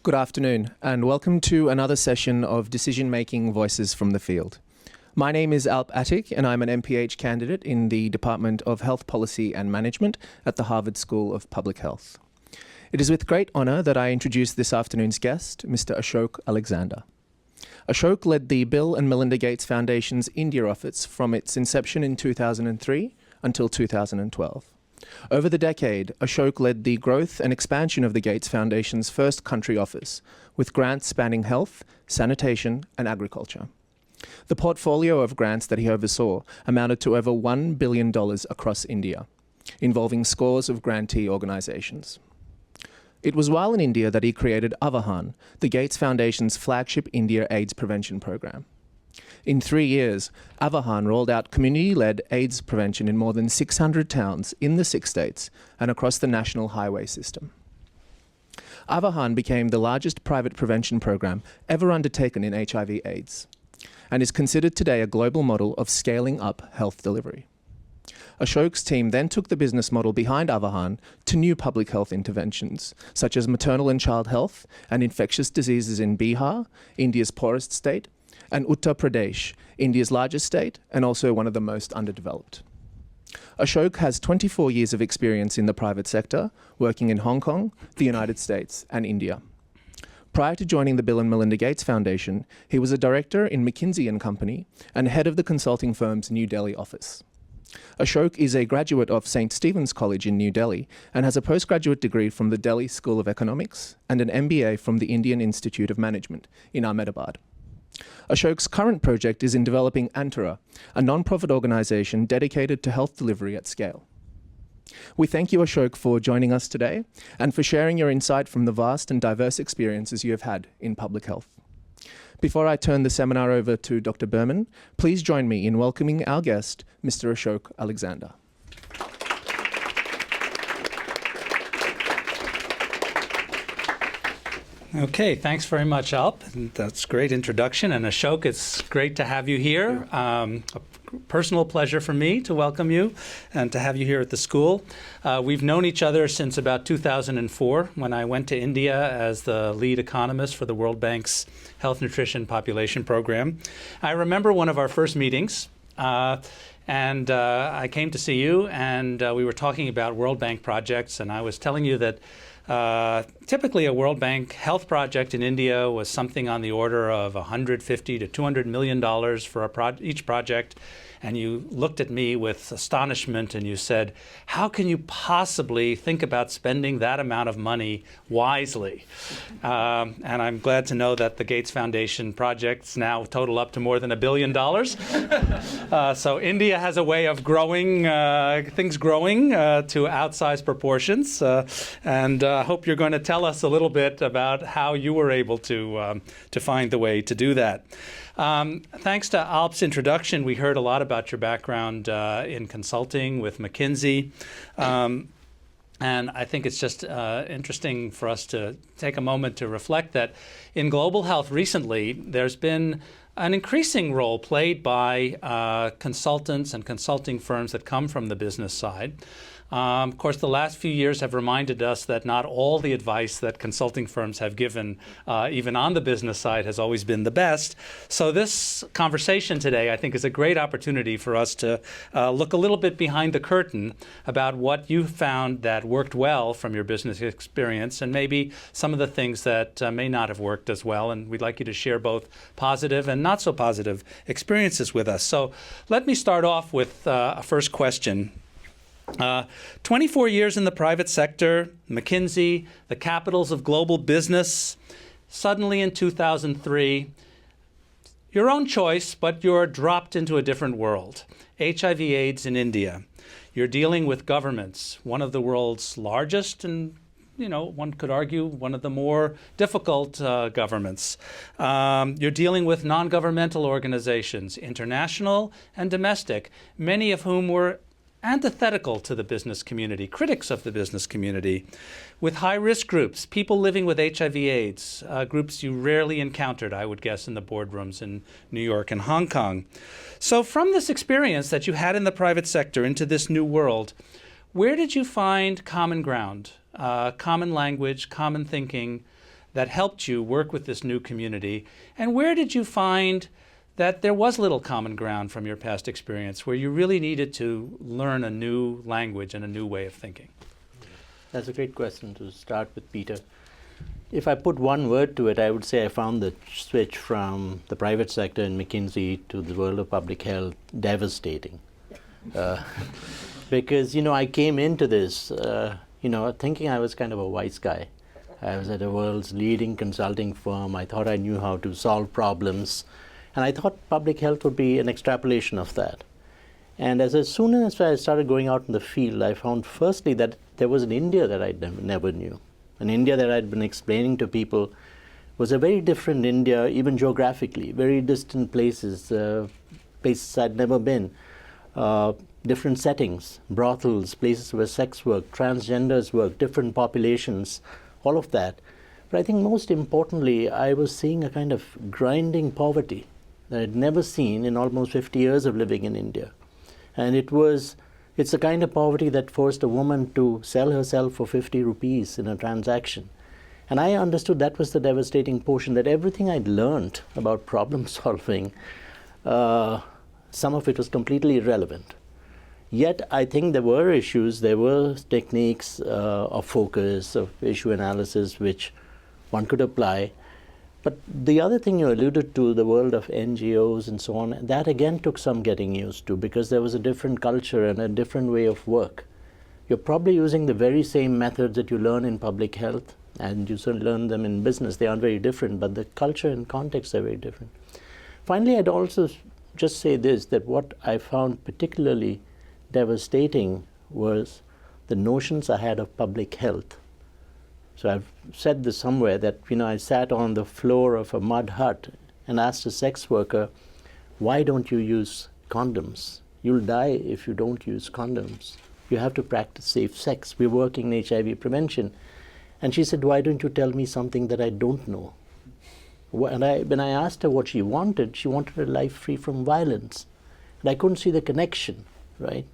Good afternoon, and welcome to another session of Decision-Making Voices from the Field. My name is Alp Attic, and I'm an MPH candidate in the Department of Health Policy and Management at the Harvard School of Public Health. It is with great honor that I introduce this afternoon's guest, Mr. Ashok Alexander. Ashok led the Bill and Melinda Gates Foundation's India office from its inception in 2003 until 2012. Over the decade, Ashok led the growth and expansion of the Gates Foundation's first country office, with grants spanning health, sanitation, and agriculture. The portfolio of grants that he oversaw amounted to over $1 billion across India, involving scores of grantee organizations. It was while in India that he created Avahan, the Gates Foundation's flagship India AIDS prevention program. In 3 years, Avahan rolled out community-led AIDS prevention in more than 600 towns in the 6 states and across the national highway system. Avahan became the largest private prevention program ever undertaken in HIV/AIDS and is considered today a global model of scaling up health delivery. Ashok's team then took the business model behind Avahan to new public health interventions, such as maternal and child health and infectious diseases in Bihar, India's poorest state, and Uttar Pradesh, India's largest state and also one of the most underdeveloped. Ashok has 24 years of experience in the private sector, working in Hong Kong, the United States, and India. Prior to joining the Bill and Melinda Gates Foundation, he was a director in McKinsey & Company and head of the consulting firm's New Delhi office. Ashok is a graduate of St. Stephen's College in New Delhi and has a postgraduate degree from the Delhi School of Economics and an MBA from the Indian Institute of Management in Ahmedabad. Ashok's current project is in developing Antara, a non-profit organization dedicated to health delivery at scale. We thank you, Ashok, for joining us today and for sharing your insight from the vast and diverse experiences you have had in public health. Before I turn the seminar over to Dr. Berman, please join me in welcoming our guest, Mr. Ashok Alexander. Okay, thanks very much, Alp. That's a great introduction. And Ashok, it's great to have you here. A personal pleasure for me to welcome you and to have you here at the school. We've known each other since about 2004 when I went to India as the lead economist for the World Bank's Health, Nutrition, Population Program. I remember one of our first meetings. And I came to see you, and we were talking about World Bank projects, and I was telling you that typically a World Bank health project in India was something on the order of $150 to $200 million for each project. And you looked at me with astonishment and you said, how can you possibly think about spending that amount of money wisely? And I'm glad to know that the Gates Foundation projects now total up to more than $1 billion. So India has a way of growing, things growing to outsized proportions. And I hope you're going to tell us a little bit about how you were able to find the way to do that. Thanks to Alp's introduction, we heard a lot about your background in consulting with McKinsey. And I think it's just interesting for us to take a moment to reflect that in global health recently, there's been an increasing role played by consultants and consulting firms that come from the business side. Of course, the last few years have reminded us that not all the advice that consulting firms have given, even on the business side, has always been the best. So this conversation today, I think, is a great opportunity for us to look a little bit behind the curtain about what you found that worked well from your business experience and maybe some of the things that may not have worked as well. And we'd like you to share both positive and not so positive experiences with us. So let me start off with a first question. 24 years in the private sector, McKinsey, the capitals of global business. Suddenly in 2003, your own choice, but you're dropped into a different world. HIV/AIDS in India. You're dealing with governments, one of the world's largest and, one could argue, one of the more difficult governments. You're dealing with non-governmental organizations, international and domestic, many of whom were antithetical to the business community, critics of the business community, with high-risk groups, people living with HIV/AIDS, groups you rarely encountered, I would guess, in the boardrooms in New York and Hong Kong. So from this experience that you had in the private sector into this new world, where did you find common ground, common language, common thinking that helped you work with this new community? And where did you find that there was little common ground from your past experience where you really needed to learn a new language and a new way of thinking? That's a great question to start with, Peter. If I put one word to it, I would say I found the switch from the private sector in McKinsey to the world of public health devastating. Because, I came into this, thinking I was kind of a wise guy. I was at the world's leading consulting firm. I thought I knew how to solve problems. And I thought public health would be an extrapolation of that. And as soon as I started going out in the field, I found firstly that there was an India that I never knew. An India that I'd been explaining to people was a very different India, even geographically, very distant places, places I'd never been, different settings, brothels, places where sex work, transgenders work, different populations, all of that. But I think most importantly, I was seeing a kind of grinding poverty that I'd never seen in almost 50 years of living in India. And it's the kind of poverty that forced a woman to sell herself for 50 rupees in a transaction. And I understood that was the devastating portion, that everything I'd learned about problem solving, some of it was completely irrelevant. Yet I think there were issues, there were techniques of focus, of issue analysis, which one could apply. But the other thing you alluded to, the world of NGOs and so on, that again took some getting used to because there was a different culture and a different way of work. You're probably using the very same methods that you learn in public health and you learn them in business. They aren't very different, but the culture and context are very different. Finally, I'd also just say this, that what I found particularly devastating was the notions I had of public health. So I've said this somewhere that, I sat on the floor of a mud hut and asked a sex worker, why don't you use condoms? You'll die if you don't use condoms. You have to practice safe sex. We're working in HIV prevention. And she said, why don't you tell me something that I don't know? And when I asked her what she wanted a life free from violence. And I couldn't see the connection, right?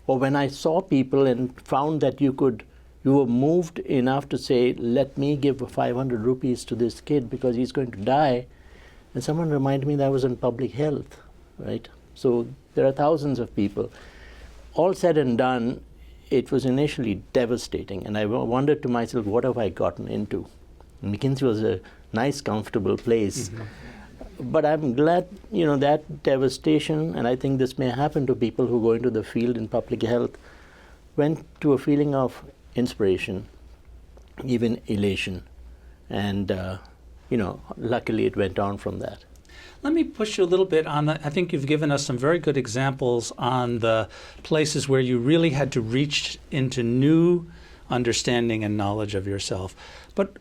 Or when I saw people and found that you were moved enough to say, let me give 500 rupees to this kid because he's going to die. And someone reminded me that I was in public health, right? So there are thousands of people. All said and done, it was initially devastating. And I wondered to myself, what have I gotten into? And McKinsey was a nice, comfortable place. Mm-hmm. But I'm glad, that devastation, and I think this may happen to people who go into the field in public health, went to a feeling of inspiration, even elation. And, luckily it went on from that. Let me push you a little bit on I think you've given us some very good examples on the places where you really had to reach into new understanding and knowledge of yourself. But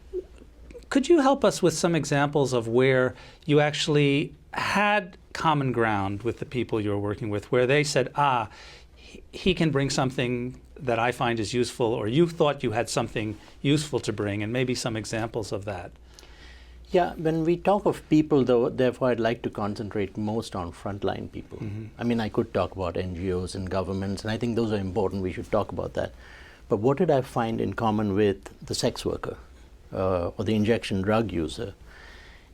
could you help us with some examples of where you actually had common ground with the people you were working with, where they said, he can bring something that I find is useful, or you thought you had something useful to bring, and maybe some examples of that? Yeah, when we talk of people, though, therefore I'd like to concentrate most on frontline people. Mm-hmm. I mean, I could talk about NGOs and governments, and I think those are important. We should talk about that. But what did I find in common with the sex worker or the injection drug user?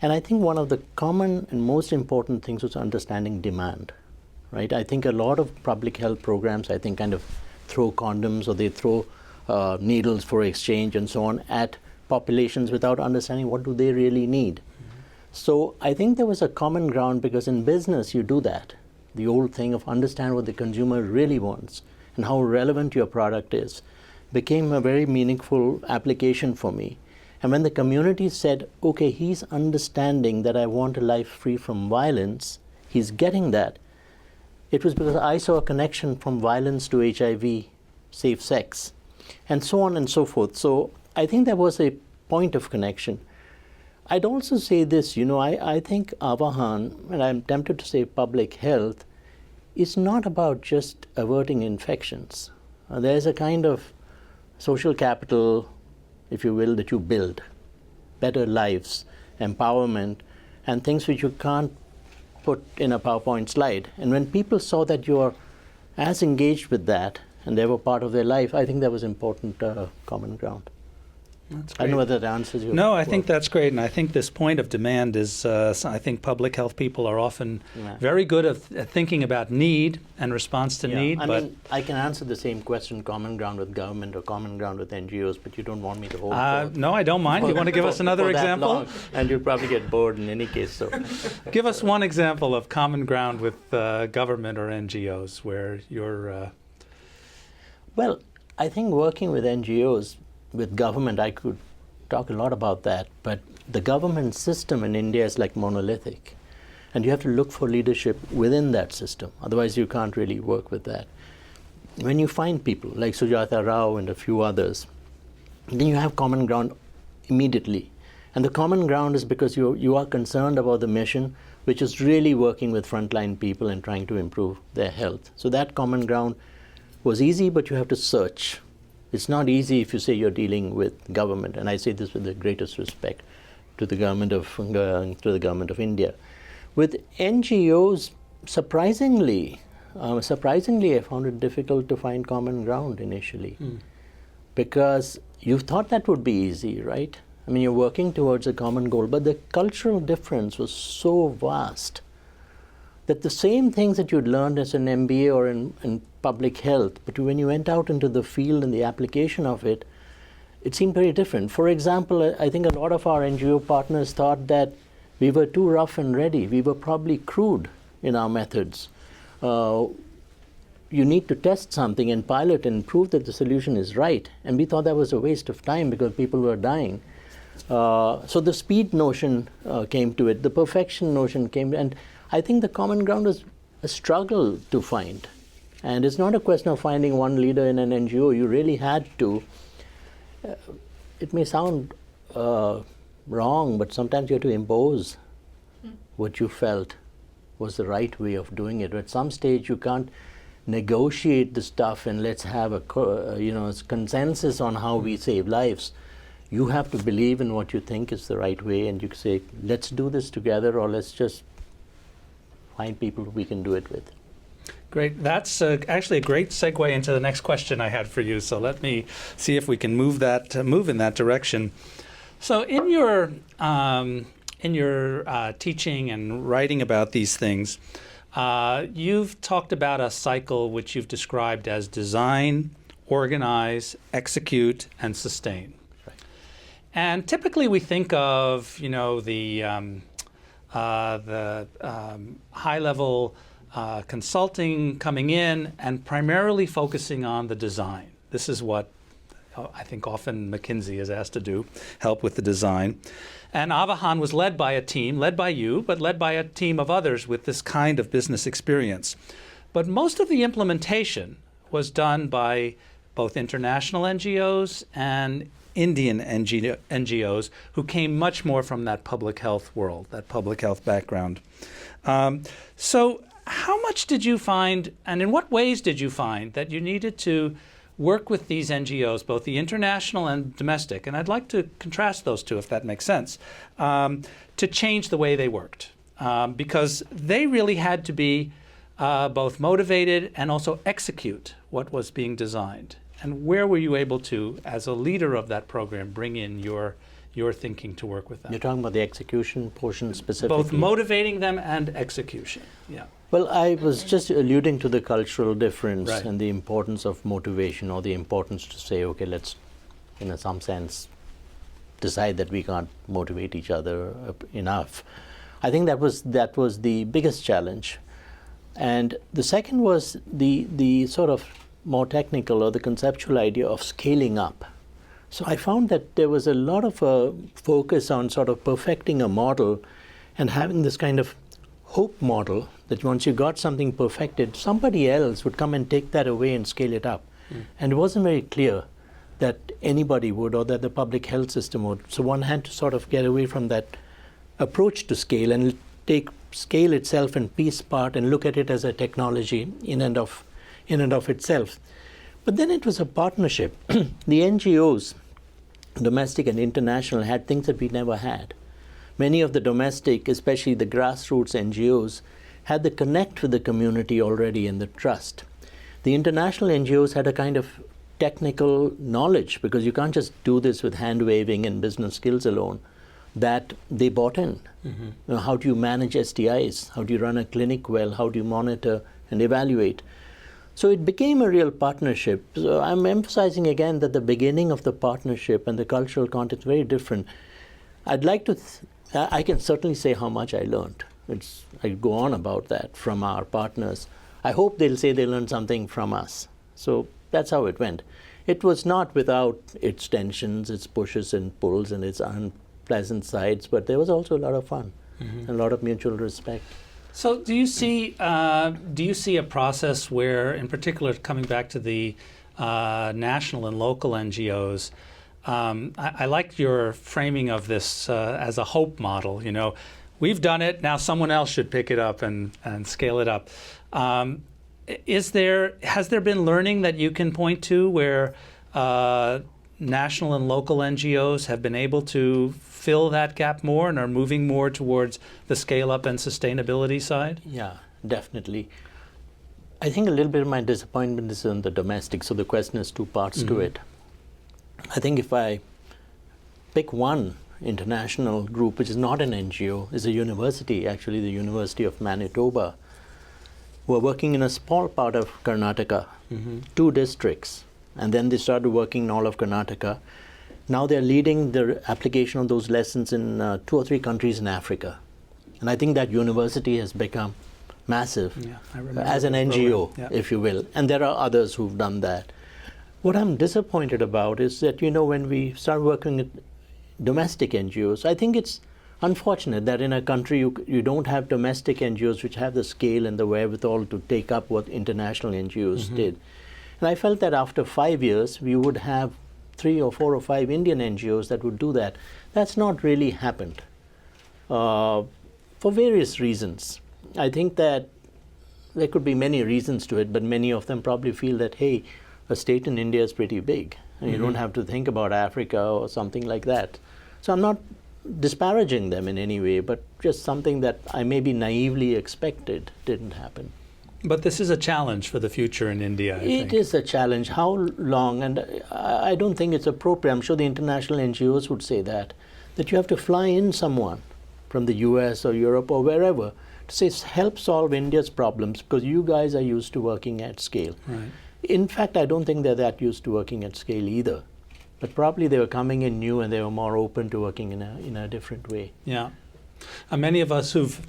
And I think one of the common and most important things was understanding demand, right? I think a lot of public health programs, kind of throw condoms or they throw needles for exchange and so on at populations without understanding what do they really need. Mm-hmm. So I think there was a common ground because in business you do that. The old thing of understand what the consumer really wants and how relevant your product is became a very meaningful application for me. And when the community said, okay, he's understanding that I want a life free from violence, he's getting that, it was because I saw a connection from violence to HIV, safe sex, and so on and so forth. So I think there was a point of connection. I'd also say this, I think Avahan, and I'm tempted to say public health, is not about just averting infections. There's a kind of social capital, if you will, that you build, better lives, empowerment, and things which you can't put in a PowerPoint slide. And when people saw that you're as engaged with that, and they were part of their life, I think that was important common ground. That's I great. don't know whether that answers your No, I think that's great, and I think this point of demand is. I think public health people are often Yeah. very good at thinking about need and response to need. I but mean, I can answer the same question, common ground with government or common ground with NGOs, but you don't want me to hold forth. no, I don't mind. You want to give us another for that example? long, and you'll probably get bored in any case. So, Give us one example of common ground with government or NGOs where you're. well, I think working with NGOs, with government, I could talk a lot about that, but the government system in India is like monolithic, and you have to look for leadership within that system. Otherwise, you can't really work with that. When you find people like Sujata Rao and a few others, then you have common ground immediately. And the common ground is because you are concerned about the mission, which is really working with frontline people and trying to improve their health. So that common ground was easy, but you have to search. It's not easy if you say you're dealing with government, and I say this with the greatest respect to the government of India. With NGOs, surprisingly, I found it difficult to find common ground initially, because you thought that would be easy, right? I mean, you're working towards a common goal, but the cultural difference was so vast that the same things that you'd learned as an MBA or in public health, but when you went out into the field and the application of it, it seemed very different. For example, I think a lot of our NGO partners thought that we were too rough and ready. We were probably crude in our methods. You need to test something and pilot and prove that the solution is right. And we thought that was a waste of time because people were dying. So the speed notion came to it, the perfection notion came, and I think the common ground was a struggle to find. And it's not a question of finding one leader in an NGO. You really had to. It may sound wrong, but sometimes you have to impose what you felt was the right way of doing it. At some stage, you can't negotiate the stuff and let's have a consensus on how we save lives. You have to believe in what you think is the right way, and you say, let's do this together, or let's just find people we can do it with. Great. That's actually a great segue into the next question I had for you. So let me see if we can move in that direction. So in your teaching and writing about these things, you've talked about a cycle which you've described as design, organize, execute, and sustain. Right. And typically we think of the high-level consulting coming in and primarily focusing on the design. This is what I think often McKinsey is asked to do, help with the design. And Avahan was led by a team, led by you, but led by a team of others with this kind of business experience. But most of the implementation was done by both international NGOs and Indian NGOs who came much more from that public health world, that public health background. So how much did you find, and in what ways did you find that you needed to work with these NGOs, both the international and domestic, and I'd like to contrast those two if that makes sense, to change the way they worked? Because they really had to be both motivated and also execute what was being designed. And where were you able to, as a leader of that program, bring in your thinking to work with them? You're talking about the execution portion specifically? Both motivating them and execution, yeah. Well, I was just alluding to the cultural difference Right. and the importance of motivation, or the importance to say, okay, let's, in some sense, decide that we can't motivate each other enough. I think that was the biggest challenge. And the second was the sort of more technical or the conceptual idea of scaling up. So I found that there was a lot of focus on sort of perfecting a model and having this kind of hope model that once you got something perfected, somebody else would come and take that away and scale it up. And it wasn't very clear that anybody would, or that the public health system would. So one had to sort of get away from that approach to scale and take scale itself and piece part and look at it as a technology in and of itself. But then it was a partnership. The NGOs, domestic and international, had things that we never had. Many of the domestic, especially the grassroots NGOs, had the connect with the community already and the trust. The international NGOs had a kind of technical knowledge, because you can't just do this with hand waving and business skills alone, that they bought in. Mm-hmm. You know, how do you manage STIs? How do you run a clinic well? How do you monitor and evaluate? So it became a real partnership. So I'm emphasizing again that the beginning of the partnership and the cultural context is very different. I'd like to, I can certainly say how much I learned. I go on about that from our partners. I hope they'll say they learned something from us. So that's how it went. It was not without its tensions, its pushes and pulls, and its unpleasant sides, but there was also a lot of fun and a lot of mutual respect. So do you see a process where, in particular, coming back to the national and local NGOs, I like your framing of this as a hope model. You know, we've done it, now someone else should pick it up and scale it up. Has there been learning that you can point to where national and local NGOs have been able to fill that gap more and are moving more towards the scale-up and sustainability side? Yeah, definitely. I think a little bit of my disappointment is in the domestic, so the question has two parts to it. I think if I pick one international group, which is not an NGO, is a university, actually the University of Manitoba, who are working in a small part of Karnataka, 2 districts, and then they started working in all of Karnataka. Now they're leading the application of those lessons in 2 or 3 countries in Africa. And I think that university has become massive as an NGO, if you will. And there are others who've done that. What I'm disappointed about is that, you know, when we start working with domestic NGOs, I think it's unfortunate that in a country you don't have domestic NGOs which have the scale and the wherewithal to take up what international NGOs did. And I felt that after 5 years, we would have 3 or 4 or 5 Indian NGOs that would do that. That's not really happened for various reasons. I think that there could be many reasons to it, but many of them probably feel that, hey, a state in India is pretty big, and you don't have to think about Africa or something like that. So I'm not disparaging them in any way, but just something that I maybe naively expected didn't happen. But this is a challenge for the future in India, I think. It is a challenge. How long? And I don't think it's appropriate. I'm sure the international NGOs would say that you have to fly in someone from the US or Europe or wherever to say, help solve India's problems, because you guys are used to working at scale. Right. In fact, I don't think they're that used to working at scale either. But probably they were coming in new and they were more open to working in a different way. Yeah. Many of us who've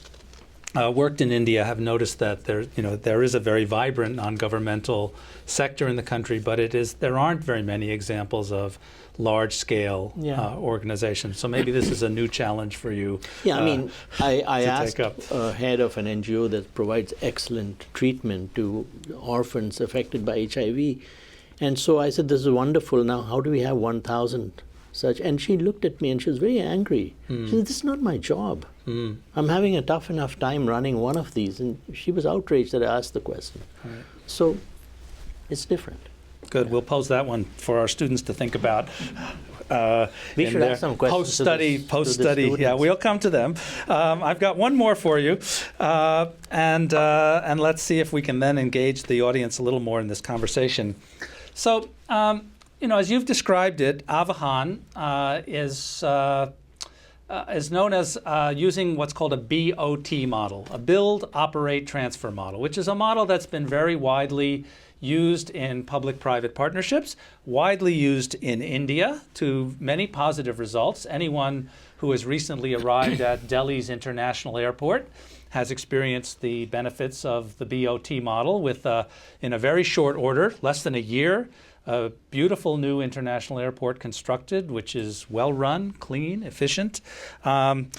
worked in India have noticed that there is a very vibrant non-governmental sector in the country, but there aren't very many examples of large-scale organizations. So maybe this is a new challenge for you. Yeah, I mean, I asked a head of an NGO that provides excellent treatment to orphans affected by HIV. And so I said, this is wonderful. Now, how do we have 1,000 such? And she looked at me and she was very angry. She said, this is not my job. I'm having a tough enough time running one of these. And she was outraged that I asked the question. Right. So it's different. Good. We'll pose that one for our students to think about. We should have some questions post-study. Yeah, we'll come to them. I've got one more for you, and let's see if we can then engage the audience a little more in this conversation. So, as you've described it, Avahan is known as using what's called a BOT model, a build, operate, transfer model, which is a model that's been very widely used in public-private partnerships, widely used in India to many positive results. Anyone who has recently arrived at Delhi's International Airport has experienced the benefits of the BOT model with, in a very short order, less than a year, a beautiful new international airport constructed, which is well-run, clean, efficient. And,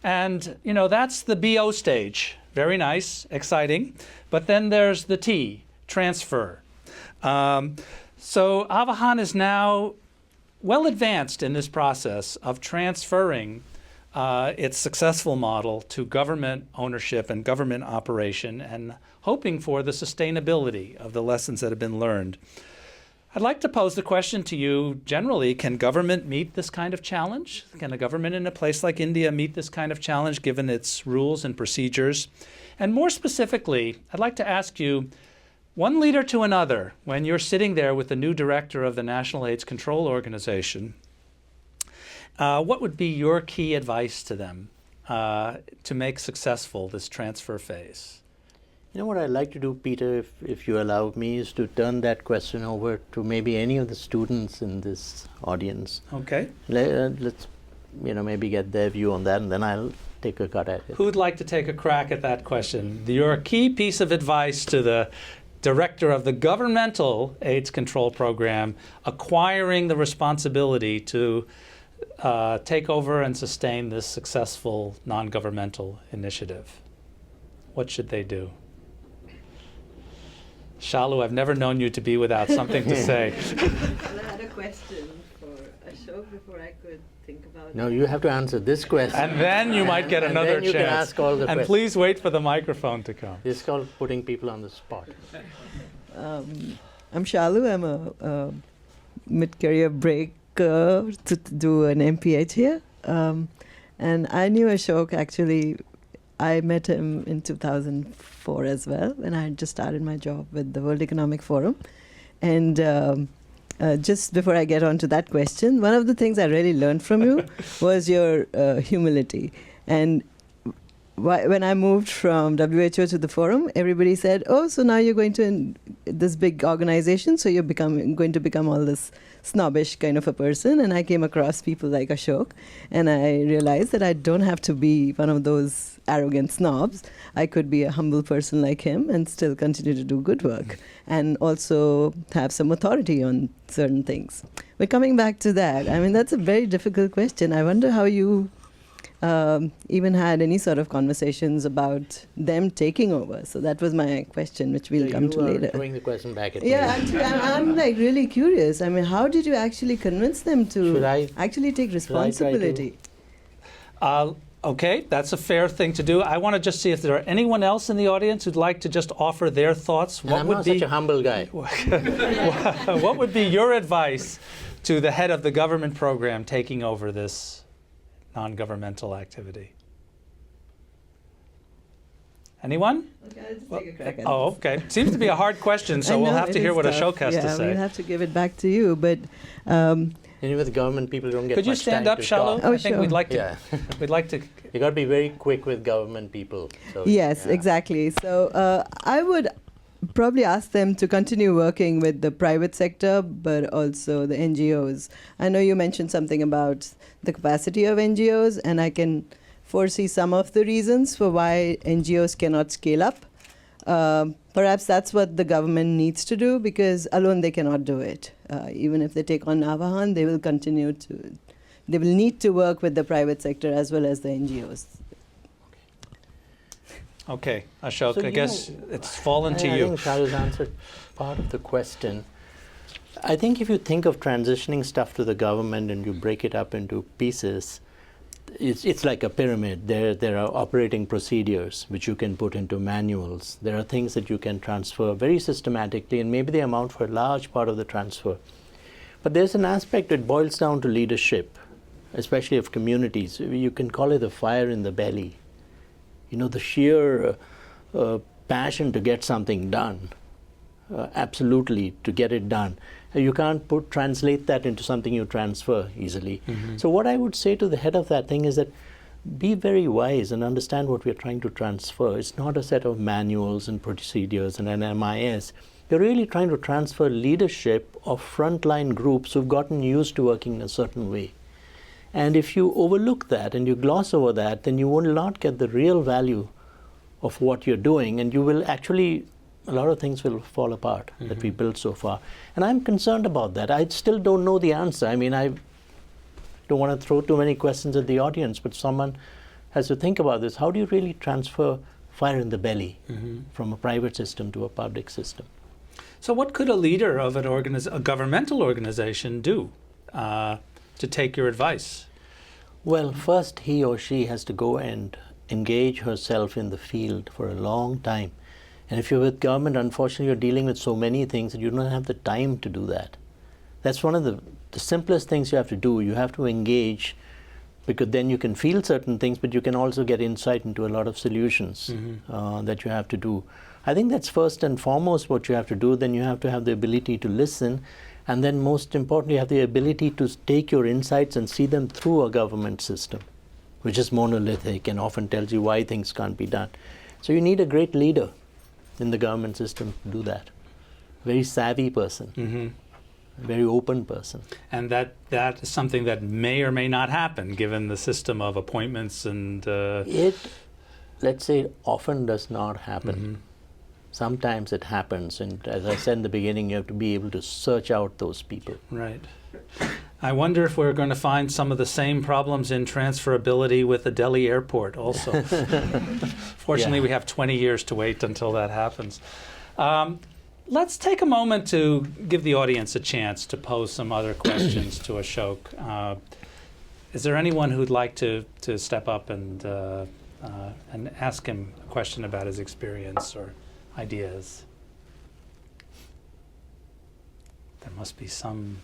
that's the BO stage. Very nice, exciting. But then there's the T, transfer. So Avahan is now well advanced in this process of transferring its successful model to government ownership and government operation and hoping for the sustainability of the lessons that have been learned. I'd like to pose the question to you generally, can government meet this kind of challenge? Can a government in a place like India meet this kind of challenge given its rules and procedures? And more specifically, I'd like to ask you, One leader to another, when you're sitting there with the new director of the National AIDS Control Organization, what would be your key advice to them to make successful this transfer phase? You know what I'd like to do, Peter, if you allow me, is to turn that question over to maybe any of the students in this audience. Okay. Let's maybe get their view on that, and then I'll take a cut at it. Who'd like to take a crack at that question? Your key piece of advice to the director of the governmental AIDS control program acquiring the responsibility to take over and sustain this successful non-governmental initiative. What should they do? Shalu, I've never known you to be without something to say. Well, I had a question for Ashok before I could think about No, you have to answer this question. And then you might get And another then you chance. can ask all the and questions. please wait for the microphone to come. It's called putting people on the spot. I'm Shalu. I'm a mid-career break to do an MPH here. And I knew Ashok actually. I met him in 2004 as well, when I had just started my job with the World Economic Forum. And just before I get on to that question, one of the things I really learned from you was your humility. And when I moved from WHO to the forum, everybody said, oh, so now you're going to this big organization, so you're going to become all this snobbish kind of a person. And I came across people like Ashok, and I realized that I don't have to be one of those arrogant snobs. I could be a humble person like him and still continue to do good work and also have some authority on certain things. But coming back to that, I mean, that's a very difficult question. I wonder how you even had any sort of conversations about them taking over. So that was my question, which we'll come to later. You are throwing the question back at me. Yeah, actually, I'm like really curious. I mean, how did you actually convince them to actually take responsibility? Okay, that's a fair thing to do. I want to just see if there are anyone else in the audience who'd like to just offer their thoughts. And I'm not such a humble guy. What would be your advice to the head of the government program taking over this non-governmental activity? Anyone? Okay, I'll just take a crack at it. Oh, okay. Seems to be a hard question, so we'll have to hear what Ashok has to say. We'll have to give it back to you, but Anyway, with government, people don't get could you much stand time up, to Shalu? talk. Oh, I think sure. we'd like to. Yeah. We'd like to. You got to be very quick with government people. So, yes, yeah. exactly. So I would probably ask them to continue working with the private sector, but also the NGOs. I know you mentioned something about the capacity of NGOs, and I can foresee some of the reasons for why NGOs cannot scale up. Perhaps that's what the government needs to do, because alone they cannot do it. Even if they take on Avahan, they will need to work with the private sector as well as the NGOs. Okay, Ashok, So I guess it's fallen to I you. think Shalu's answered part of the question. I think if you think of transitioning stuff to the government and you break it up into pieces, it's like a pyramid. There are operating procedures which you can put into manuals. There are things that you can transfer very systematically, and maybe they amount for a large part of the transfer. But there's an aspect that boils down to leadership, especially of communities. You can call it the fire in the belly. You know, the sheer passion to get something done, absolutely, to get it done. You can't translate that into something you transfer easily. Mm-hmm. So what I would say to the head of that thing is that be very wise and understand what we're trying to transfer. It's not a set of manuals and procedures and an MIS. You're really trying to transfer leadership of frontline groups who've gotten used to working in a certain way. And if you overlook that and you gloss over that, then you will not get the real value of what you're doing, and you will actually, a lot of things will fall apart that we built so far. And I'm concerned about that. I still don't know the answer. I mean, I don't want to throw too many questions at the audience, but someone has to think about this. How do you really transfer fire in the belly from a private system to a public system? So what could a leader of a governmental organization do to take your advice? Well, first he or she has to go and engage herself in the field for a long time. And if you're with government, unfortunately, you're dealing with so many things that you don't have the time to do that. That's one of the simplest things you have to do. You have to engage because then you can feel certain things, but you can also get insight into a lot of solutions that you have to do. I think that's first and foremost what you have to do. Then you have to have the ability to listen, and then most importantly, you have the ability to take your insights and see them through a government system, which is monolithic and often tells you why things can't be done. So you need a great leader in the government system to do that. Very savvy person, very open person. And that is something that may or may not happen given the system of appointments and... Let's say it often does not happen. Sometimes it happens, and as I said in the beginning, you have to be able to search out those people. Right. I wonder if we're going to find some of the same problems in transferability with the Delhi airport also. Fortunately, we have 20 years to wait until that happens. Let's take a moment to give the audience a chance to pose some other questions to Ashok. Is there anyone who'd like to step up and ask him a question about his experience or ideas? There must be some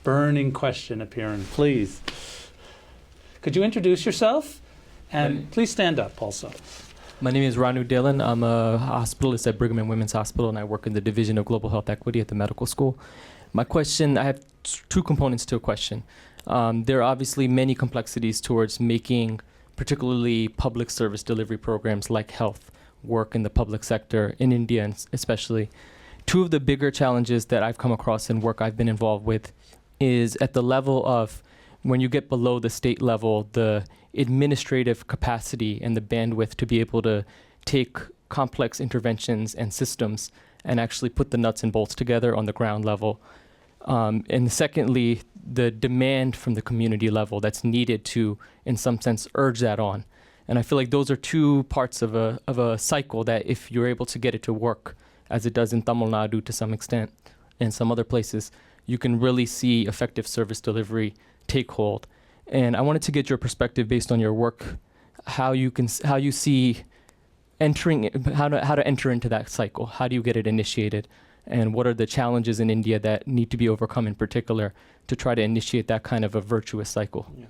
burning question appearing. Please. Could you introduce yourself? And please stand up also. My name is Ranu Dillon. I'm a hospitalist at Brigham and Women's Hospital, and I work in the Division of Global Health Equity at the medical school. My question, I have two components to a question. There are obviously many complexities towards making particularly public service delivery programs like health work in the public sector in India, and especially. Two of the bigger challenges that I've come across in work I've been involved with is at the level of when you get below the state level, the administrative capacity and the bandwidth to be able to take complex interventions and systems and actually put the nuts and bolts together on the ground level. And secondly, the demand from the community level that's needed to, in some sense, urge that on. And I feel like those are two parts of a cycle that if you're able to get it to work, as it does in Tamil Nadu to some extent, and some other places, you can really see effective service delivery take hold. And I wanted to get your perspective based on your work, how you see entering, how to enter into that cycle. How do you get it initiated? And what are the challenges in India that need to be overcome in particular to try to initiate that kind of a virtuous cycle? Yeah.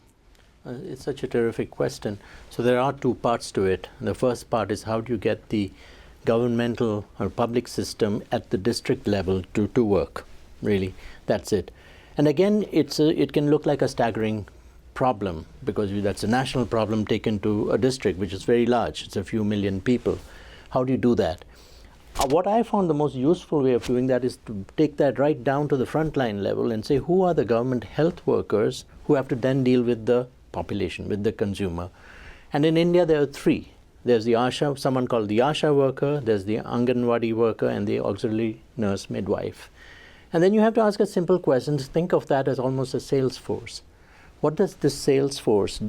It's such a terrific question. So there are two parts to it. The first part is how do you get the governmental or public system at the district level to work, really. That's it. And again, it can look like a staggering problem because that's a national problem taken to a district which is very large. It's a few million people. How do you do that? What I found the most useful way of doing that is to take that right down to the frontline level and say who are the government health workers who have to then deal with the population, with the consumer. And in India there are three. There's the ASHA, someone called the ASHA worker, there's the Anganwadi worker, and the auxiliary nurse midwife. And then you have to ask a simple question. Think of that as almost a sales force. What does this sales force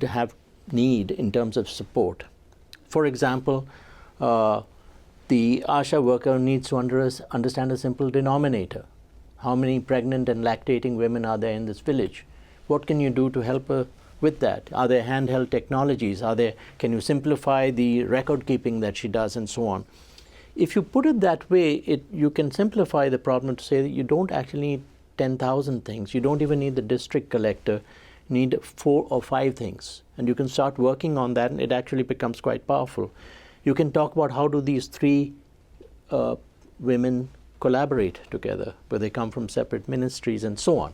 need in terms of support? For example, the ASHA worker needs to understand a simple denominator. How many pregnant and lactating women are there in this village? What can you do to help her with that? Are there handheld technologies? Can you simplify the record keeping that she does and so on? If you put it that way, you can simplify the problem to say that you don't actually need 10,000 things. You don't even need the district collector. You need 4 or 5 things. And you can start working on that, and it actually becomes quite powerful. You can talk about how do these 3 women collaborate together, where they come from separate ministries and so on.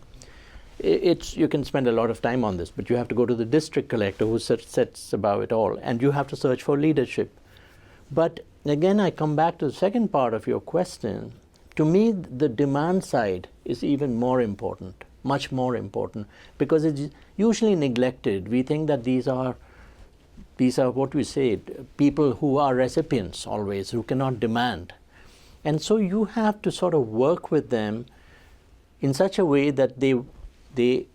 You can spend a lot of time on this, but you have to go to the district collector who sets about it all, and you have to search for leadership. But again, I come back to the second part of your question. To me, the demand side is even more important, much more important, because it's usually neglected. We think that these are what we say, people who are recipients always, who cannot demand. And so you have to sort of work with them in such a way that they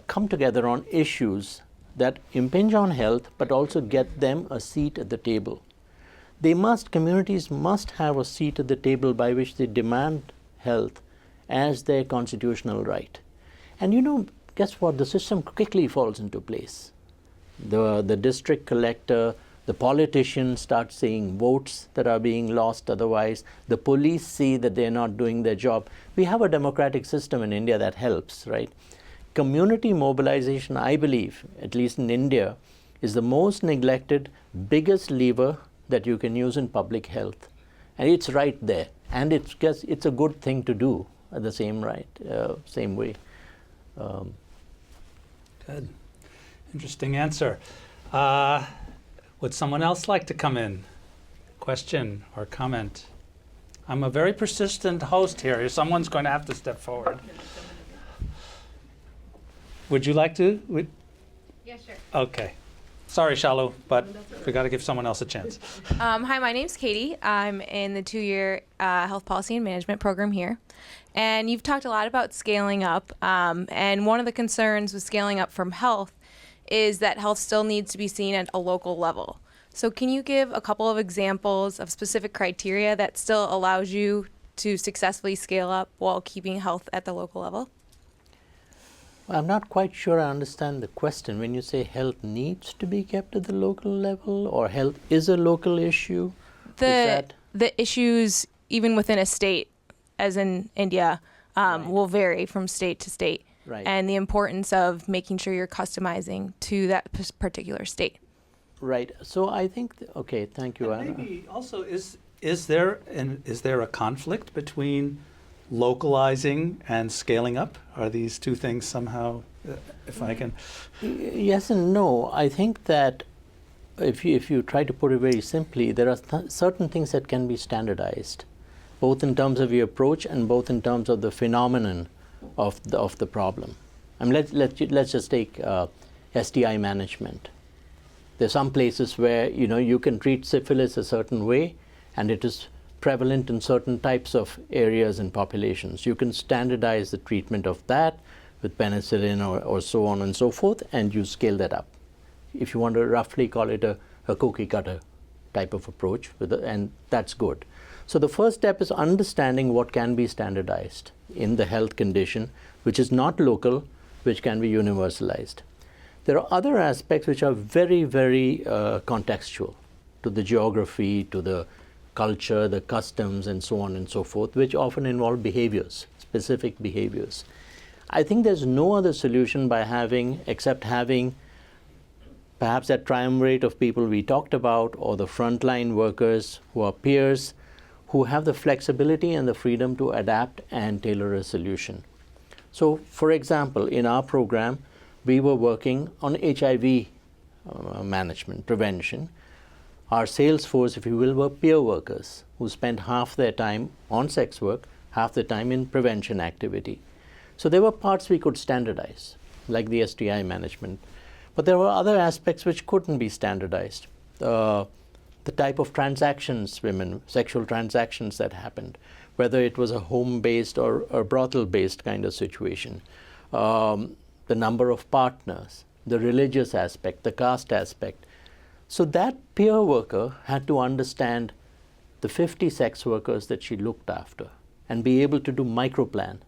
come together on issues that impinge on health, but also get them a seat at the table. Communities must have a seat at the table by which they demand health as their constitutional right. And guess what? The system quickly falls into place. The district collector, the politicians start seeing votes that are being lost otherwise. The police see that they're not doing their job. We have a democratic system in India that helps, right? community mobilization, I believe, at least in India, is the most neglected, biggest lever that you can use in public health. And it's right there. And it's a good thing to do at the same way. Good. Interesting answer. Would someone else like to come in? Question or comment? I'm a very persistent host here. Someone's going to have to step forward. Would you like to? Yeah, sure. Okay. Sorry, Shalu, but we got to give someone else a chance. Hi, my name's Katie. I'm in the 2-year health policy and management program here. And you've talked a lot about scaling up. And one of the concerns with scaling up from health is that health still needs to be seen at a local level. So can you give a couple of examples of specific criteria that still allows you to successfully scale up while keeping health at the local level? I'm not quite sure I understand the question. When you say health needs to be kept at the local level, or health is a local issue? The issues, even within a state, as in India, will vary from state to state. Right. And the importance of making sure you're customizing to that particular state. Right. So I think, okay, thank you. And maybe also, is there a conflict between localizing and scaling up? Are these two things somehow, if I can? Yes and no. I think that if you try to put it very simply, there are certain things that can be standardized, both in terms of your approach and both in terms of the phenomenon of the problem. I mean, let's just take STI management. There's some places where you can treat syphilis a certain way, and it is prevalent in certain types of areas and populations. You can standardize the treatment of that with penicillin or so on and so forth, and you scale that up. If you want to roughly call it a cookie cutter type of approach, and that's good. So the first step is understanding what can be standardized in the health condition, which is not local, which can be universalized. There are other aspects which are very, very contextual to the geography, to the culture, the customs, and so on and so forth, which often involve behaviors, specific behaviors. I think there's no other solution except having perhaps that triumvirate of people we talked about, or the frontline workers who are peers, who have the flexibility and the freedom to adapt and tailor a solution. So, for example, in our program, we were working on HIV management, prevention. Our sales force, if you will, were peer workers who spent half their time on sex work, half the time in prevention activity. So there were parts we could standardize, like the STI management. But there were other aspects which couldn't be standardized. The type of transactions, sexual transactions that happened, whether it was a home-based or a brothel-based kind of situation, the number of partners, the religious aspect, the caste aspect. So that peer worker had to understand the 50 sex workers that she looked after and be able to do microplan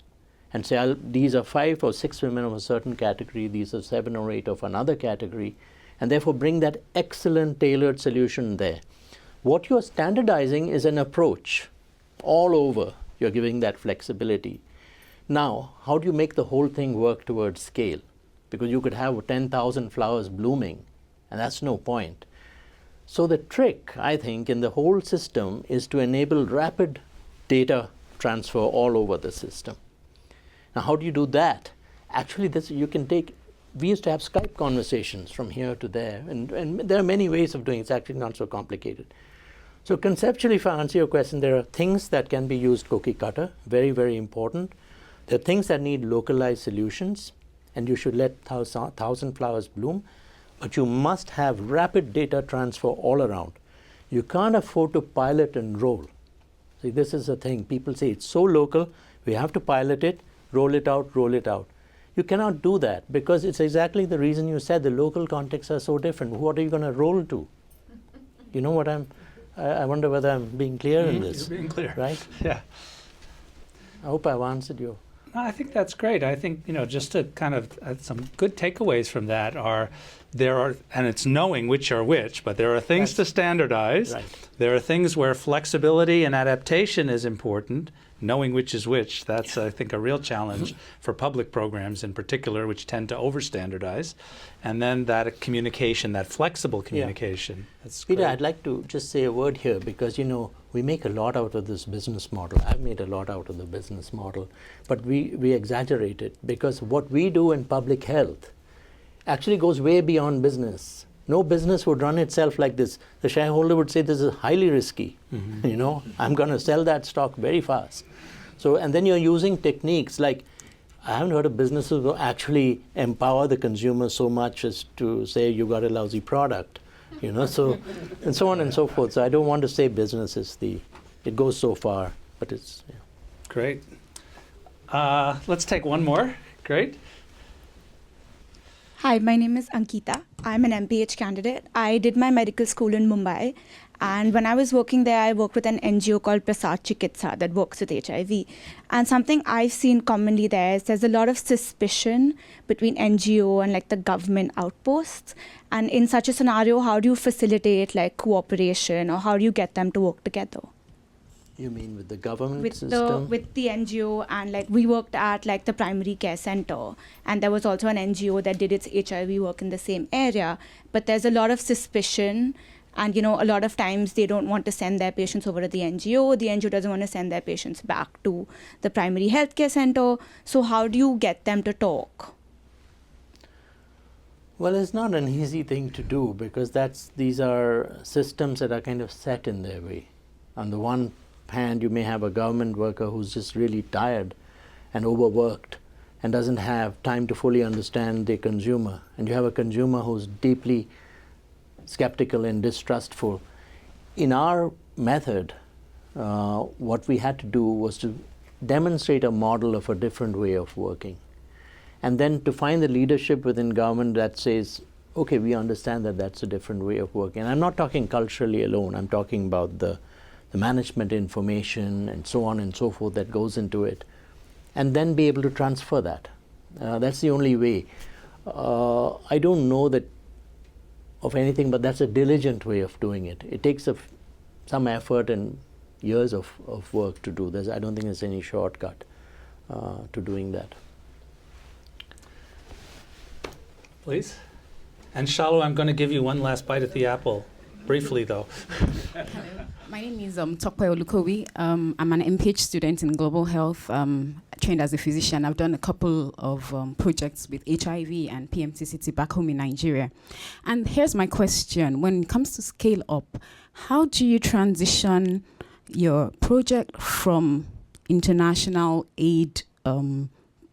and say, these are 5 or 6 women of a certain category, these are 7 or 8 of another category, and therefore bring that excellent tailored solution there. What you're standardizing is an approach all over. You're giving that flexibility. Now, how do you make the whole thing work towards scale? Because you could have 10,000 flowers blooming, and that's no point. So the trick, I think, in the whole system is to enable rapid data transfer all over the system. Now, how do you do that? Actually, we used to have Skype conversations from here to there, and there are many ways of doing it. It's actually not so complicated. So conceptually, if I answer your question, there are things that can be used cookie cutter, very, very important. There are things that need localized solutions, and you should let 1,000 flowers bloom. But you must have rapid data transfer all around. You can't afford to pilot and roll. See, this is the thing. People say it's so local, we have to pilot it, roll it out, roll it out. You cannot do that because it's exactly the reason you said the local contexts are so different. What are you going to roll to? You know what I wonder whether I'm being clear in this. You're being clear. Right? Yeah. I hope I've answered you. No, I think that's great. I think, just to kind of some good takeaways from that and it's knowing which are which, but there are things to standardize. Right. There are things where flexibility and adaptation is important. Knowing which is which, that's, I think, a real challenge for public programs in particular, which tend to over-standardize. And then that communication, that flexible communication. That's Peter, great. I'd like to just say a word here because, we make a lot out of this business model. I've made a lot out of the business model, but we exaggerate it because what we do in public health actually goes way beyond business. No business would run itself like this. The shareholder would say this is highly risky. I'm going to sell that stock very fast. So, and then you're using techniques like, I haven't heard of businesses who actually empower the consumer so much as to say you got a lousy product, so, and so on and so forth. So I don't want to say business is it goes so far, but it's, Great. Let's take one more. Great. Hi, my name is Ankita. I'm an MPH candidate. I did my medical school in Mumbai. And when I was working there, I worked with an NGO called Prasad Chikitsa that works with HIV. And something I've seen commonly there is there's a lot of suspicion between NGO and the government outposts. And in such a scenario, how do you facilitate cooperation or how do you get them to work together? You mean with the government With system? with the NGO, and we worked at the primary care center, and there was also an NGO that did its HIV work in the same area. But there's a lot of suspicion, and a lot of times they don't want to send their patients over to the NGO. The NGO doesn't want to send their patients back to the primary healthcare center. So how do you get them to talk? Well, it's not an easy thing to do because these are systems that are kind of set in their way. On the one hand, you may have a government worker who's just really tired and overworked and doesn't have time to fully understand the consumer. And you have a consumer who's deeply skeptical and distrustful. In our method, what we had to do was to demonstrate a model of a different way of working. And then to find the leadership within government that says, okay, we understand that that's a different way of working. And I'm not talking culturally alone. I'm talking about the management information and so on and so forth that goes into it. And then be able to transfer that. That's the only way. I don't know that of anything, but that's a diligent way of doing it. It takes some effort and years of work to do this. I don't think there's any shortcut to doing that. Please. And Shalu, I'm going to give you one last bite at the apple, briefly though. My name is Tokwe Olukowi. I'm an MPH student in global health, trained as a physician. I've done a couple of projects with HIV and PMTCT back home in Nigeria. And here's my question. When it comes to scale up, how do you transition your project from international aid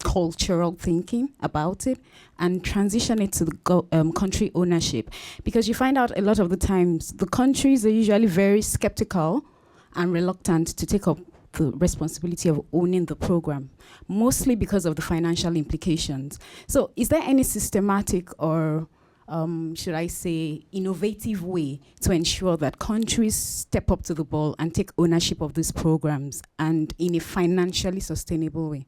cultural thinking about it and transition it to the country ownership? Because you find out a lot of the times the countries are usually very skeptical and reluctant to take up the responsibility of owning the program, mostly because of the financial implications. So is there any systematic or should I say innovative way to ensure that countries step up to the ball and take ownership of these programs and in a financially sustainable way?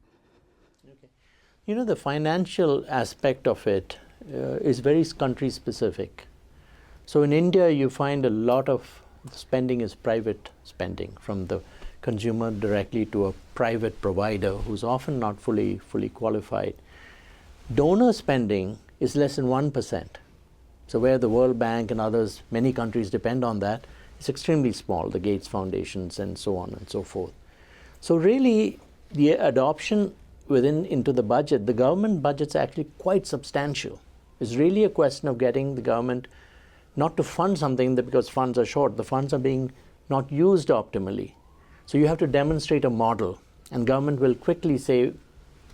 The financial aspect of it is very country specific. So in India, you find a lot of spending is private spending from the consumer directly to a private provider who's often not fully qualified. Donor spending is less than 1%. So where the World Bank and others, many countries depend on that, it's extremely small, the Gates Foundations and so on and so forth. So really, the adoption into the budget, the government budget's actually quite substantial. It's really a question of getting the government not to fund something because funds are short. The funds are being not used optimally. So you have to demonstrate a model, and government will quickly say,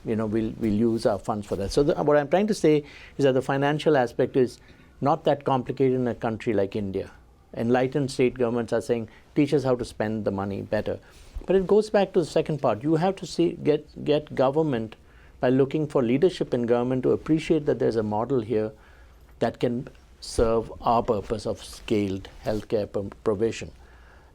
we'll use our funds for that. So what I'm trying to say is that the financial aspect is not that complicated in a country like India. Enlightened state governments are saying, teach us how to spend the money better. But it goes back to the second part. You have to get government, by looking for leadership in government, to appreciate that there's a model here that can serve our purpose of scaled healthcare provision.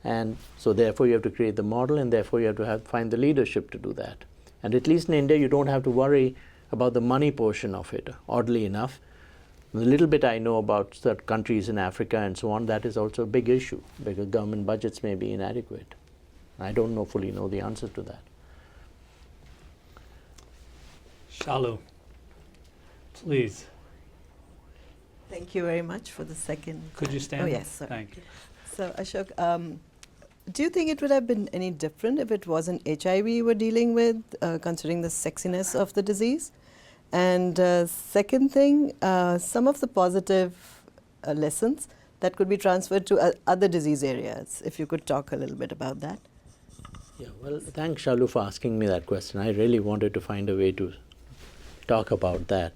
And so therefore you have to create the model, and therefore you have to find the leadership to do that. And at least in India, you don't have to worry about the money portion of it, oddly enough. The little bit I know about certain countries in Africa and so on, that is also a big issue because government budgets may be inadequate. I don't fully know the answer to that. Shalu, please. Thank you very much for the second. Could you stand? Oh, yes, sorry. Thank you. So, Ashok, do you think it would have been any different if it wasn't HIV we were dealing with, considering the sexiness of the disease? And second thing, some of the positive lessons that could be transferred to other disease areas, if you could talk a little bit about that. Yeah, well, thanks, Shalu, for asking me that question. I really wanted to find a way to talk about that.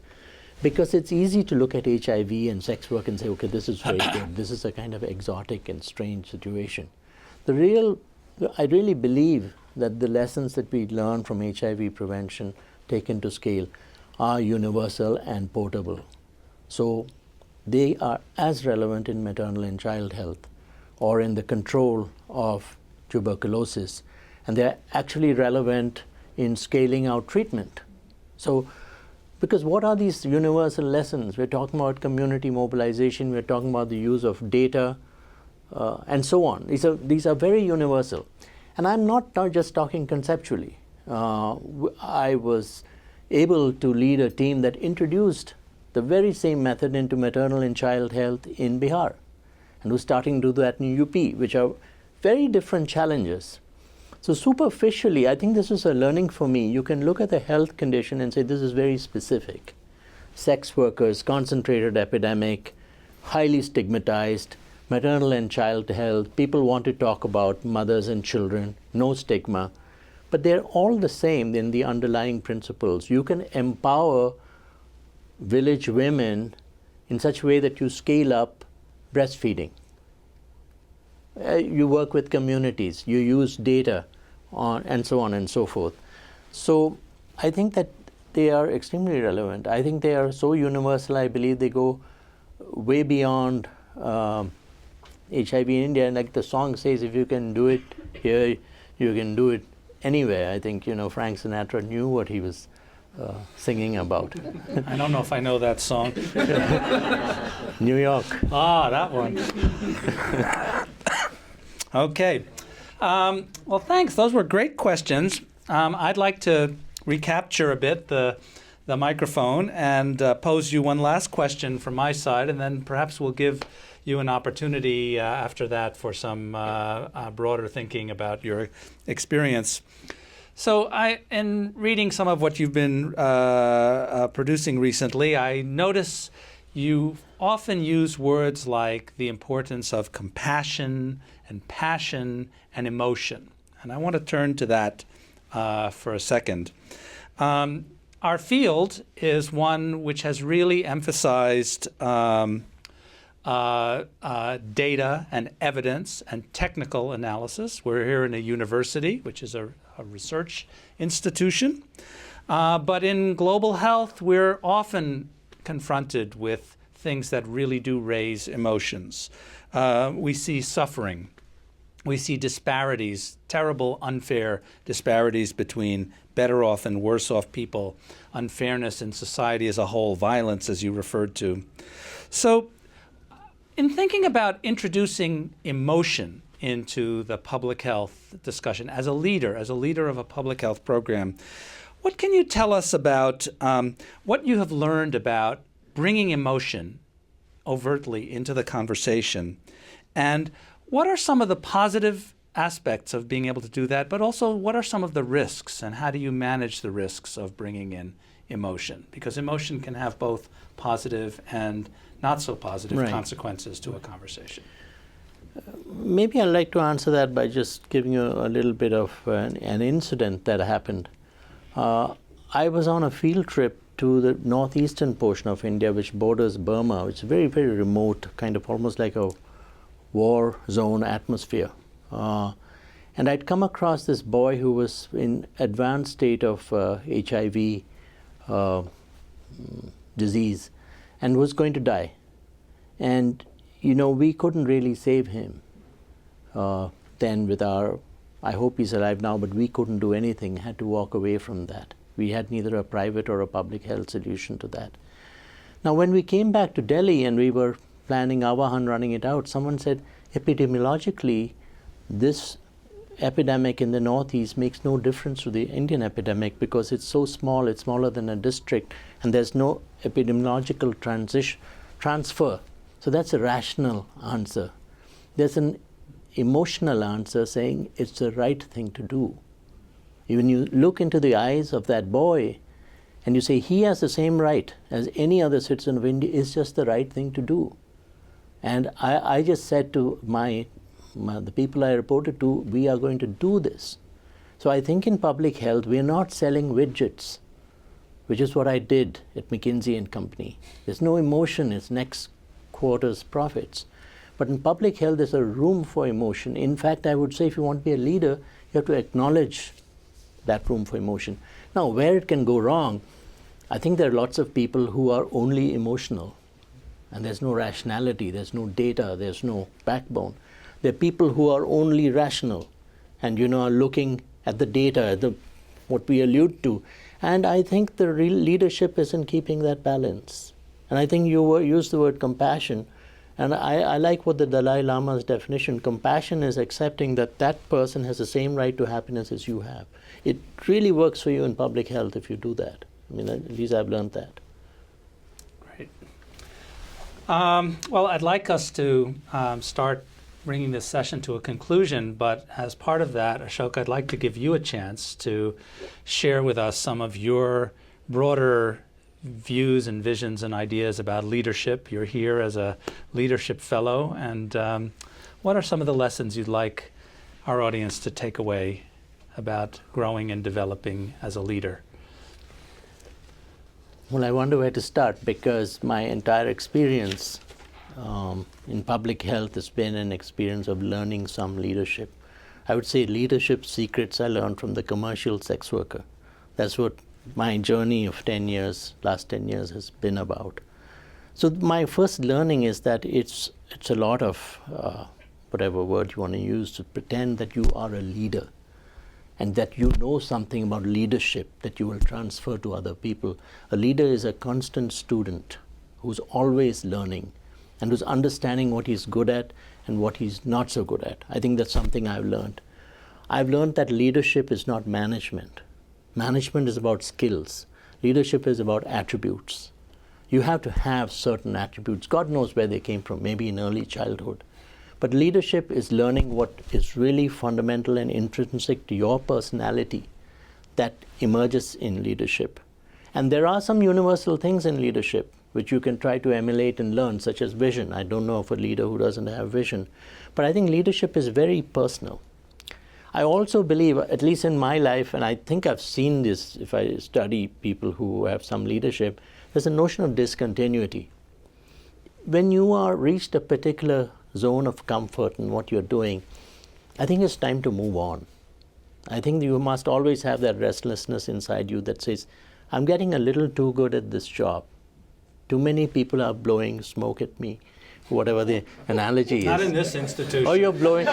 Because it's easy to look at HIV and sex work and say, okay, this is very good. This is a kind of exotic and strange situation. I really believe that the lessons that we learn from HIV prevention taken to scale are universal and portable. So they are as relevant in maternal and child health or in the control of tuberculosis. And they're actually relevant in scaling out treatment. So, because what are these universal lessons? We're talking about community mobilization, we're talking about the use of data, and so on. These are very universal. And I'm not just talking conceptually. I was able to lead a team that introduced the very same method into maternal and child health in Bihar, and who's starting to do that in UP, which are very different challenges. So superficially, I think this is a learning for me. You can look at the health condition and say this is very specific. Sex workers, concentrated epidemic, highly stigmatized, maternal and child health. People want to talk about mothers and children, no stigma. But they're all the same in the underlying principles. You can empower village women in such a way that you scale up breastfeeding. You work with communities, you use data, and so on and so forth. So I think that they are extremely relevant. I think they are so universal, I believe they go way beyond HIV in India. And like the song says, if you can do it here, you can do it anywhere. I think, Frank Sinatra knew what he was singing about. I don't know if I know that song. New York. Ah, that one. Okay. Well, thanks. Those were great questions. I'd like to recapture a bit the microphone and pose you one last question from my side, and then perhaps we'll give you an opportunity after that for some broader thinking about your experience. So in reading some of what you've been producing recently, I notice you often use words like the importance of compassion and passion and emotion. And I want to turn to that for a second. Our field is one which has really emphasized data and evidence and technical analysis. We're here in a university, which is a research institution. But in global health, we're often confronted with things that really do raise emotions. We see suffering. We see disparities, terrible, unfair disparities between better off and worse off people, unfairness in society as a whole, violence, as you referred to. So in thinking about introducing emotion into the public health discussion as a leader of a public health program, what can you tell us about what you have learned about bringing emotion overtly into the conversation? And what are some of the positive aspects of being able to do that, but also what are some of the risks, and how do you manage the risks of bringing in emotion? Because emotion can have both positive and not so positive consequences to a conversation. Maybe I'd like to answer that by just giving you a little bit of an incident that happened. I was on a field trip to the northeastern portion of India, which borders Burma, which is very, very remote, kind of almost like a war zone atmosphere. And I'd come across this boy who was in advanced state of HIV disease and was going to die. And, we couldn't really save him then with our I hope he's alive now, but we couldn't do anything, had to walk away from that. We had neither a private or a public health solution to that. Now, when we came back to Delhi and we were planning Avahan, running it out, someone said, epidemiologically, this epidemic in the Northeast makes no difference to the Indian epidemic because it's so small, it's smaller than a district, and there's no epidemiological transfer. So that's a rational answer. There's an emotional answer saying it's the right thing to do. When you look into the eyes of that boy and you say he has the same right as any other citizen of India, it's just the right thing to do. And I just said to the people I reported to, we are going to do this. So I think in public health, we're not selling widgets, which is what I did at McKinsey and Company. There's no emotion, it's next quarter's profits. But in public health, there's a room for emotion. In fact, I would say if you want to be a leader, you have to acknowledge that room for emotion. Now, where it can go wrong, I think there are lots of people who are only emotional. And there's no rationality, there's no data, there's no backbone. There are people who are only rational and are looking at the data, what we allude to. And I think the real leadership is in keeping that balance. And I think you used the word compassion. And I like what the Dalai Lama's definition, compassion is accepting that that person has the same right to happiness as you have. It really works for you in public health if you do that. I mean, at least I've learned that. Great. Well, I'd like us to start bringing this session to a conclusion, but as part of that, Ashok, I'd like to give you a chance to share with us some of your broader views and visions and ideas about leadership. You're here as a leadership fellow, and what are some of the lessons you'd like our audience to take away about growing and developing as a leader? Well, I wonder where to start because my entire experience in public health has been an experience of learning some leadership. I would say leadership secrets I learned from the commercial sex worker. That's what my journey of last 10 years has been about. So my first learning is that it's a lot of, whatever word you want to use, to pretend that you are a leader and that you know something about leadership that you will transfer to other people. A leader is a constant student who's always learning and who's understanding what he's good at and what he's not so good at. I think that's something I've learned. I've learned that leadership is not management. Management is about skills. Leadership is about attributes. You have to have certain attributes. God knows where they came from, maybe in early childhood. But leadership is learning what is really fundamental and intrinsic to your personality that emerges in leadership. And there are some universal things in leadership which you can try to emulate and learn, such as vision. I don't know of a leader who doesn't have vision. But I think leadership is very personal. I also believe, at least in my life, and I think I've seen this if I study people who have some leadership, there's a notion of discontinuity. When you are reached a particular zone of comfort in what you're doing, I think it's time to move on. I think you must always have that restlessness inside you that says, I'm getting a little too good at this job. Too many people are blowing smoke at me, whatever the analogy is. Not in this institution. Oh, you're blowing.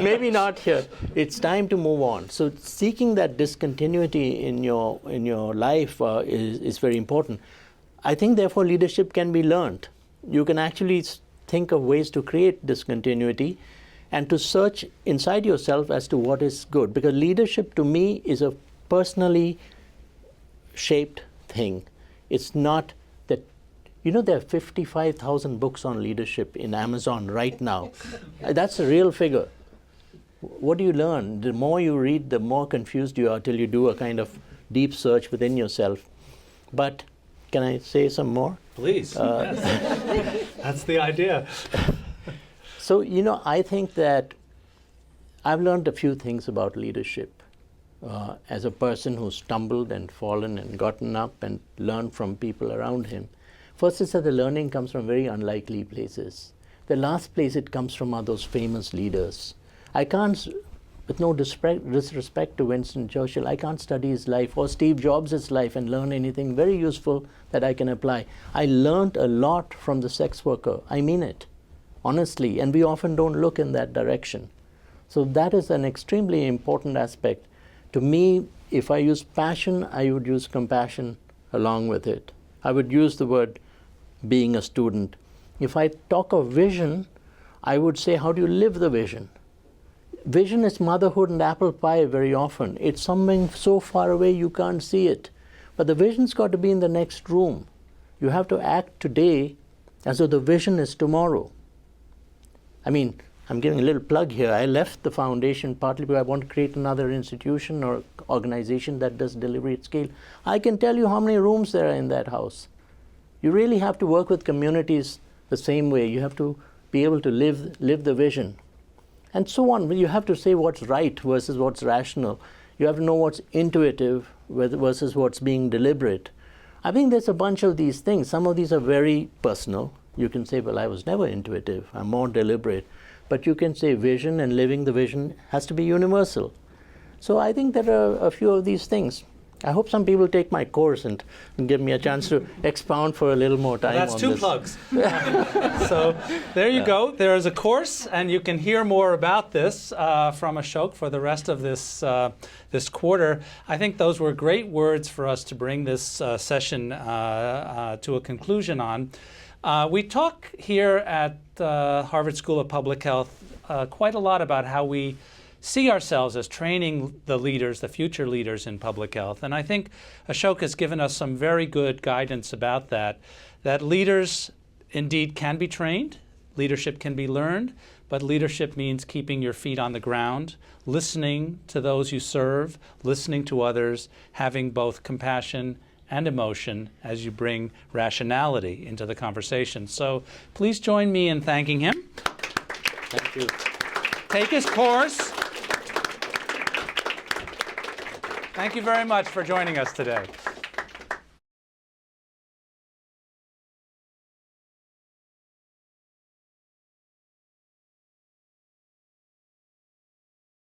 Maybe not here. It's time to move on. So seeking that discontinuity in your life is very important. I think, therefore, leadership can be learned. You can actually think of ways to create discontinuity and to search inside yourself as to what is good. Because leadership, to me, is a personally shaped thing. It's not that, there are 55,000 books on leadership in Amazon right now. That's a real figure. What do you learn? The more you read, the more confused you are till you do a kind of deep search within yourself. But can I say some more? Please. Yes. That's the idea. So, I think that I've learned a few things about leadership. As a person who's stumbled and fallen and gotten up and learned from people around him. First is that the learning comes from very unlikely places. The last place it comes from are those famous leaders. I can't, with no disrespect to Winston Churchill, I can't study his life or Steve Jobs' life and learn anything very useful that I can apply. I learned a lot from the sex worker. I mean it, honestly, and we often don't look in that direction. So that is an extremely important aspect. To me, if I use passion, I would use compassion along with it. I would use the word being a student. If I talk of vision, I would say, how do you live the vision? Vision is motherhood and apple pie very often. It's something so far away you can't see it. But the vision's got to be in the next room. You have to act today as though the vision is tomorrow. I mean, I'm giving a little plug here. I left the foundation partly because I want to create another institution or organization that does delivery at scale. I can tell you how many rooms there are in that house. You really have to work with communities the same way. You have to be able to live the vision. And so on. You have to say what's right versus what's rational. You have to know what's intuitive versus what's being deliberate. I think there's a bunch of these things. Some of these are very personal. You can say, well, I was never intuitive. I'm more deliberate. But you can say vision and living the vision has to be universal. So I think there are a few of these things. I hope some people take my course and give me a chance to expound for a little more time on this. That's two plugs. So there you go. There is a course, and you can hear more about this from Ashok for the rest of this quarter. I think those were great words for us to bring this session to a conclusion on. We talk here at Harvard School of Public Health quite a lot about how we see ourselves as training the leaders, the future leaders in public health. And I think Ashok has given us some very good guidance about that leaders indeed can be trained, leadership can be learned, but leadership means keeping your feet on the ground, listening to those you serve, listening to others, having both compassion and emotion as you bring rationality into the conversation. So please join me in thanking him. Thank you. Take his course. Thank you very much for joining us today.